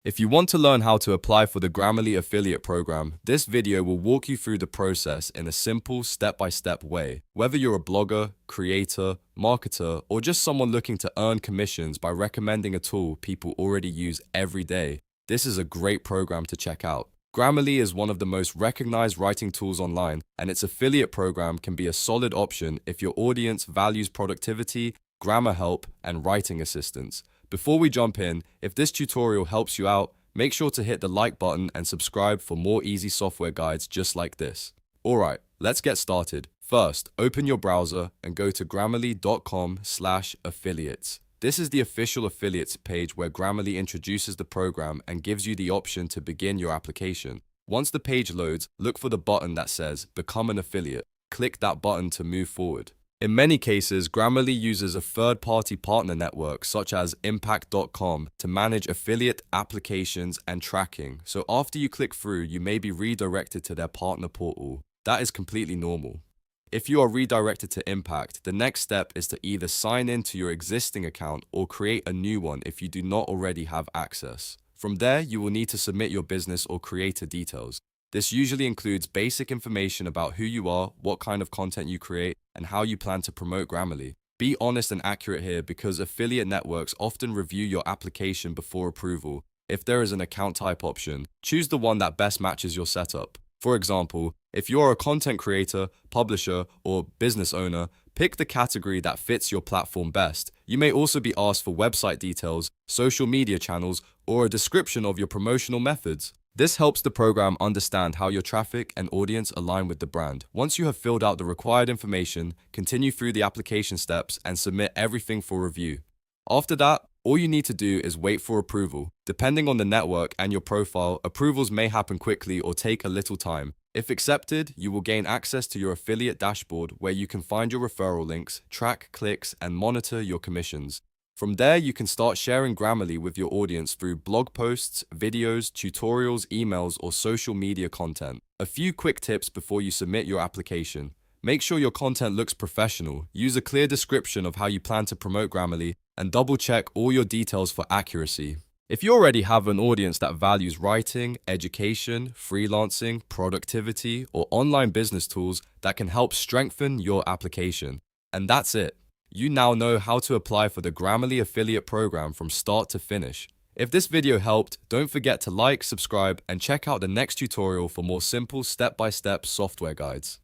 If you want to learn how to apply for the Grammarly affiliate program, this video will walk you through the process in a simple step-by-step way. Whether you're a blogger, creator, marketer, or just someone looking to earn commissions by recommending a tool people already use every day, this is a great program to check out. Grammarly is one of the most recognized writing tools online, and its affiliate program can be a solid option if your audience values productivity, grammar help, and writing assistance. Before we jump in, if this tutorial helps you out, make sure to hit the like button and subscribe for more easy software guides just like this. Alright, let's get started. First, open your browser and go to grammarly.com/affiliates. This is the official affiliates page where Grammarly introduces the program and gives you the option to begin your application. Once the page loads, look for the button that says Become an Affiliate. Click that button to move forward. In many cases, Grammarly uses a third-party partner network such as Impact.com to manage affiliate applications and tracking. So after you click through, you may be redirected to their partner portal. That is completely normal. If you are redirected to Impact, the next step is to either sign in to your existing account or create a new one if you do not already have access. From there, you will need to submit your business or creator details. This usually includes basic information about who you are, what kind of content you create, and how you plan to promote Grammarly. Be honest and accurate here because affiliate networks often review your application before approval. If there is an account type option, choose the one that best matches your setup. For example, if you are a content creator, publisher, or business owner, pick the category that fits your platform best. You may also be asked for website details, social media channels, or a description of your promotional methods. This helps the program understand how your traffic and audience align with the brand. Once you have filled out the required information, continue through the application steps and submit everything for review. After that, all you need to do is wait for approval. Depending on the network and your profile, approvals may happen quickly or take a little time. If accepted, you will gain access to your affiliate dashboard where you can find your referral links, track clicks, and monitor your commissions. From there, you can start sharing Grammarly with your audience through blog posts, videos, tutorials, emails, or social media content. A few quick tips before you submit your application. Make sure your content looks professional. Use a clear description of how you plan to promote Grammarly, and double-check all your details for accuracy. If you already have an audience that values writing, education, freelancing, productivity, or online business tools, that can help strengthen your application. And that's it. You now know how to apply for the Grammarly affiliate program from start to finish. If this video helped, don't forget to like, subscribe, and check out the next tutorial for more simple step-by-step software guides.